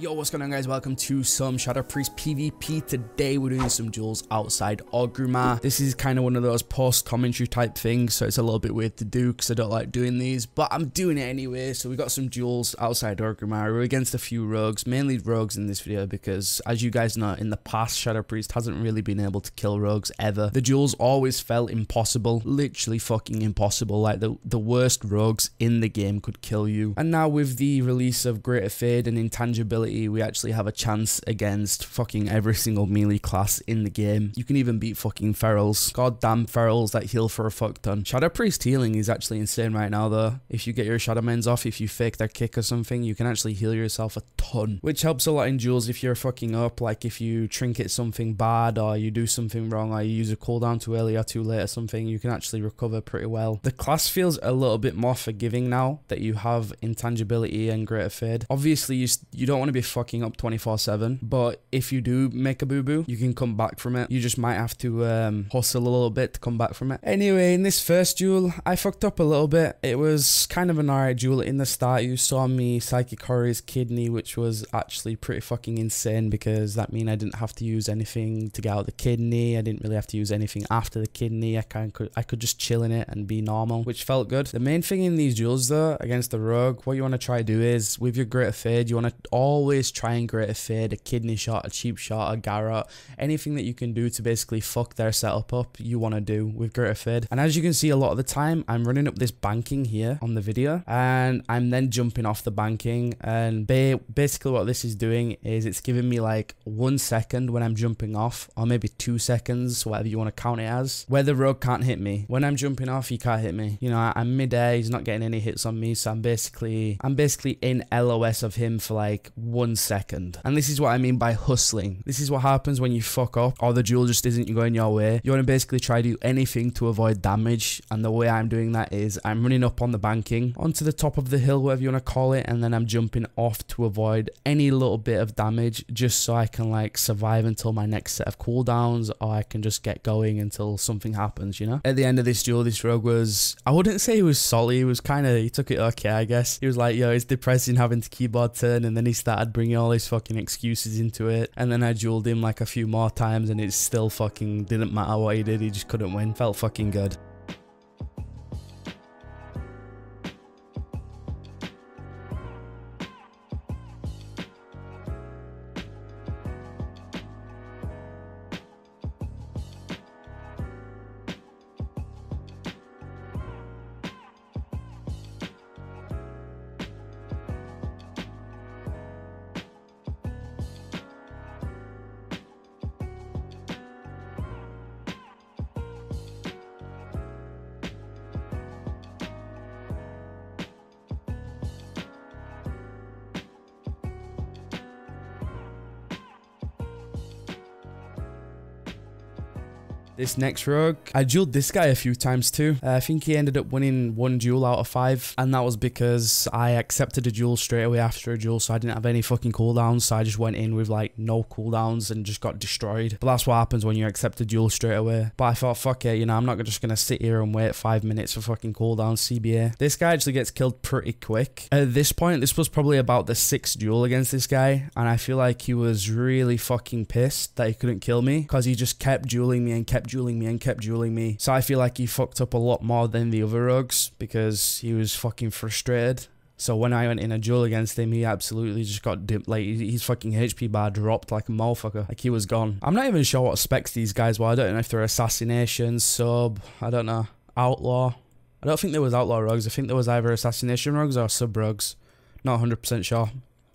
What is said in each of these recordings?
Yo, what's going on, guys? Welcome to some Shadow Priest PvP. Today we're doing some duels outside Orgrimmar. This is kind of one of those post-commentary type things, so it's a little bit weird to do because I don't like doing these, but I'm doing it anyway. So we got some duels outside Orgrimmar. We're against a few rogues, mainly rogues in this video because, as you guys know, in the past Shadow Priest hasn't really been able to kill rogues ever. The duels always felt impossible, literally fucking impossible. Like the worst rogues in the game could kill you. And now with the release of Greater Fade and Intangibility, we actually have a chance against fucking every single melee class in the game. You can even beat fucking ferals. Goddamn ferals that heal for a fuck ton. Shadow Priest healing is actually insane right now though. If you get your Shadow Mends off, if you fake their kick or something, you can actually heal yourself a ton. Which helps a lot in duels if you're fucking up, like if you trinket something bad or you do something wrong or you use a cooldown too early or too late or something, you can actually recover pretty well. The class feels a little bit more forgiving now that you have Intangibility and Greater Fade. Obviously you don't want to be fucking up 24/7, but if you do make a boo-boo, you can come back from it. You just might have to hustle a little bit to come back from it. Anyway, in this first duel, I fucked up a little bit. It was kind of an alright duel. In the start, you saw me Psychic Horror's kidney, which was actually pretty fucking insane because that means I didn't have to use anything to get out the kidney. I didn't really have to use anything after the kidney. I could just chill in it and be normal, which felt good. The main thing in these duels though, against the rogue, what you want to try to do is, with your Greater Fade, you want to always try and Greater Fade a kidney shot, a cheap shot, a Garrot, anything that you can do to basically fuck their setup up, you want to do with Greater Fade. And as you can see, a lot of the time I'm running up this banking here on the video and I'm then jumping off the banking, and basically what this is doing is it's giving me like 1 second when I'm jumping off, or maybe 2 seconds, whatever you want to count it as, where the rogue can't hit me. When I'm jumping off, he can't hit me. You know, I'm mid-air, he's not getting any hits on me, so I'm basically in LOS of him for like 1 second. And this is what I mean by hustling. This is what happens when you fuck up or the duel just isn't going your way. You want to basically try to do anything to avoid damage, and the way I'm doing that is I'm running up on the banking onto the top of the hill, whatever you want to call it, and then I'm jumping off to avoid any little bit of damage, just so I can like survive until my next set of cooldowns, or I can just get going until something happens, you know. At the end of this duel, this rogue was, I wouldn't say he was salty, he was kind of, he took it okay, I guess. He was like, yo, it's depressing having to keyboard turn, and then he started bringing all his fucking excuses into it, and then I dueled him like a few more times and it still fucking didn't matter what he did, he just couldn't win. Felt fucking good. This next rogue, I dueled this guy a few times too. I think he ended up winning 1 duel out of 5, and that was because I accepted a duel straight away after a duel, so I didn't have any fucking cooldowns, so I just went in with like no cooldowns and just got destroyed. But that's what happens when you accept a duel straight away. But I thought, fuck it, you know, I'm not just gonna sit here and wait 5 minutes for fucking cooldowns, CBA. This guy actually gets killed pretty quick. At this point, this was probably about the 6th duel against this guy, and I feel like he was really fucking pissed that he couldn't kill me because he just kept dueling me and kept dueling me and kept dueling me. So I feel like he fucked up a lot more than the other rogues because he was fucking frustrated. So when I went in a duel against him, he absolutely just got dipped. Like, his fucking HP bar dropped like a motherfucker. Like, he was gone. I'm not even sure what specs these guys were. I don't know if they're assassination, sub, I don't know, outlaw. I don't think there was outlaw rogues. I think there was either assassination rogues or sub rogues. Not 100% sure.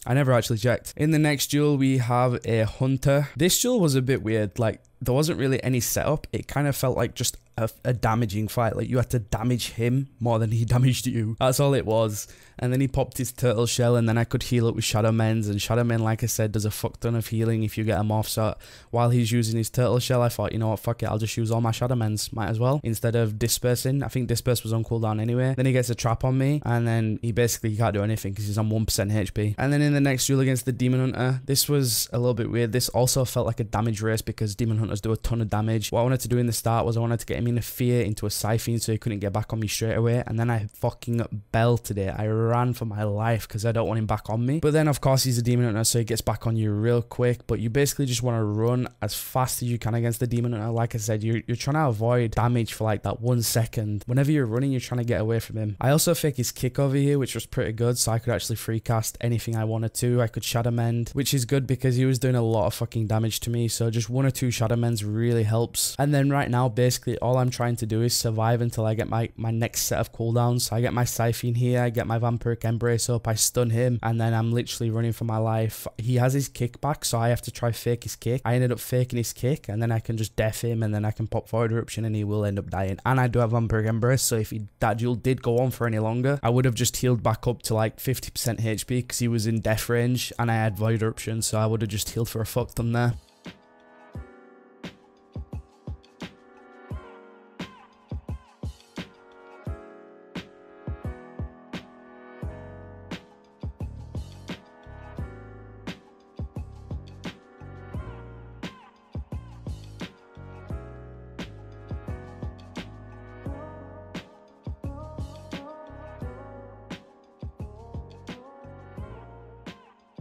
I never actually checked. In the next duel, we have a hunter. This duel was a bit weird. Like, there wasn't really any setup. It kind of felt like just a damaging fight. Like, you had to damage him more than he damaged you. That's all it was. And then he popped his turtle shell, and then I could heal up with Shadow Mends, and Shadow Men, like I said, does a fuck ton of healing if you get him off. So while he's using his turtle shell, I thought, you know what, fuck it, I'll just use all my Shadow Mends, might as well, instead of dispersing. I think disperse was on cooldown anyway. Then he gets a trap on me, and then he can't do anything because he's on 1% HP. And then in the next duel against the Demon Hunter, this was a little bit weird. This also felt like a damage race because Demon Hunters do a ton of damage. What I wanted to do in the start was I wanted to get him him in a fear into a siphon so he couldn't get back on me straight away, and then I fucking belted it. I ran for my life because I don't want him back on me. But then of course he's a demon hunter, so he gets back on you real quick, but you basically just want to run as fast as you can against the demon hunter. Like I said, you're trying to avoid damage for like that 1 second. Whenever you're running, you're trying to get away from him. I also fake his kick over here, which was pretty good, so I could actually free cast anything I wanted to. I could shadow mend, which is good because he was doing a lot of fucking damage to me, so just 1 or 2 shadow mends really helps. And then right now basically all I'm trying to do is survive until I get my next set of cooldowns. So I get my siphon here, I get my vampiric embrace up, I stun him, and then I'm literally running for my life. He has his kick back, so I have to try fake his kick. I ended up faking his kick, and then I can just def him, and then I can pop void eruption and he will end up dying. And I do have vampiric embrace, so if that duel did go on for any longer, I would have just healed back up to like 50% HP because he was in death range and I had void eruption, so I would have just healed for a fuck ton there.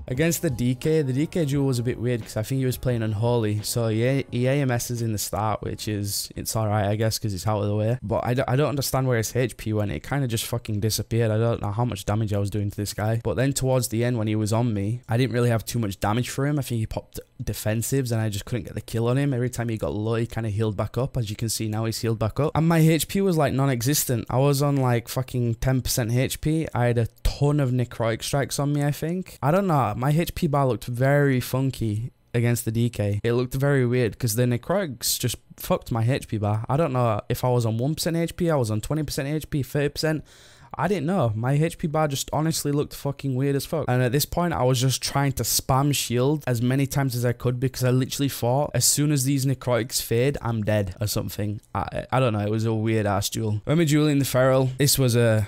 Against the DK duel was a bit weird because I think he was playing Unholy, so he AMS's in the start, which is, it's alright I guess because it's out of the way, but I don't understand where his HP went. It kind of just fucking disappeared. I don't know how much damage I was doing to this guy, but then towards the end when he was on me, I didn't really have too much damage for him. I think he popped defensives and I just couldn't get the kill on him. Every time he got low, he kind of healed back up. As you can see now, he's healed back up, and my HP was like non-existent. I was on like fucking 10% HP. I had a ton of necrotic strikes on me, I think. I don't know, my HP bar looked very funky against the DK. It looked very weird because the necrotics just fucked my HP bar. I don't know if I was on 1% HP, I was on 20% HP, 30%. I didn't know. My HP bar just honestly looked fucking weird as fuck. And at this point, I was just trying to spam shield as many times as I could because I literally thought as soon as these necrotics fade, I'm dead or something. I don't know. It was a weird ass duel. When we're dueling the feral, this was a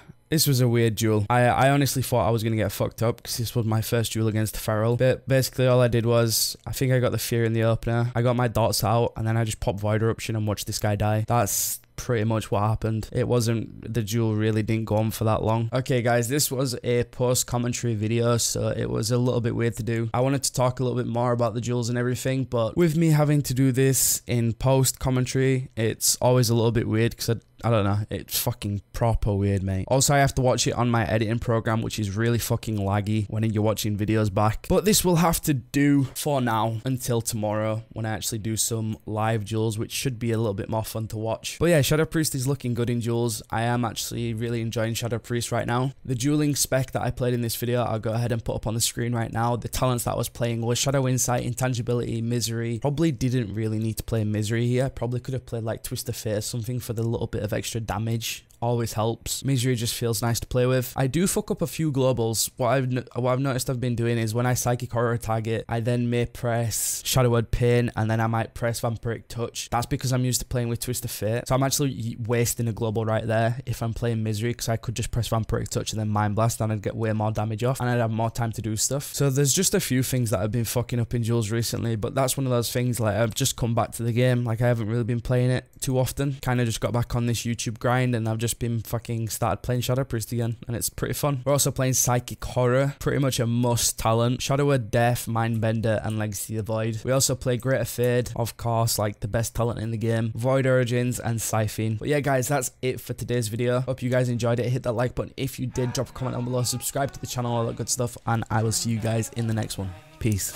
weird duel. I honestly thought I was going to get fucked up because this was my first duel against the feral. But basically all I did was, I think I got the fear in the opener. I got my dots out and then I just popped void eruption and watched this guy die. That's pretty much what happened. It wasn't, the duel really didn't go on for that long. Okay guys, this was a post commentary video, so it was a little bit weird to do. I wanted to talk a little bit more about the duels and everything, but with me having to do this in post commentary, it's always a little bit weird because I don't know, it's fucking proper weird, mate. Also, I have to watch it on my editing program, which is really fucking laggy when you're watching videos back. But this will have to do for now until tomorrow when I actually do some live duels, which should be a little bit more fun to watch. But yeah, Shadow Priest is looking good in duels. I am actually really enjoying Shadow Priest right now. The dueling spec that I played in this video, I'll go ahead and put up on the screen right now. The talents that I was playing was Shadow Insight, Intangibility, Misery. Probably didn't really need to play Misery here. Probably could have played like Twist of Fate or something for the little bit of extra damage. Always helps. Misery just feels nice to play with. I do fuck up a few globals. What I've noticed I've been doing is when I Psychic Horror target, I then may press Shadow Word Pain and then I might press Vampiric Touch. That's because I'm used to playing with Twist of Fate. So I'm actually wasting a global right there if I'm playing Misery, because I could just press Vampiric Touch and then Mind Blast and I'd get way more damage off and I'd have more time to do stuff. So there's just a few things that I've been fucking up in duels recently, but that's one of those things. Like, I've just come back to the game. Like, I haven't really been playing it too often. Kind of just got back on this YouTube grind and I've just been fucking started playing Shadow Priest again, and it's pretty fun. We're also playing Psychic Horror, pretty much a must talent. Shadow Word Death, Mindbender, and Legacy of the Void. We also play Greater Fade, of course, like the best talent in the game, Void Origins, and Siphon. But yeah guys, that's it for today's video. Hope you guys enjoyed it. Hit that like button if you did, drop a comment down below, subscribe to the channel, all that good stuff, and I will see you guys in the next one. Peace.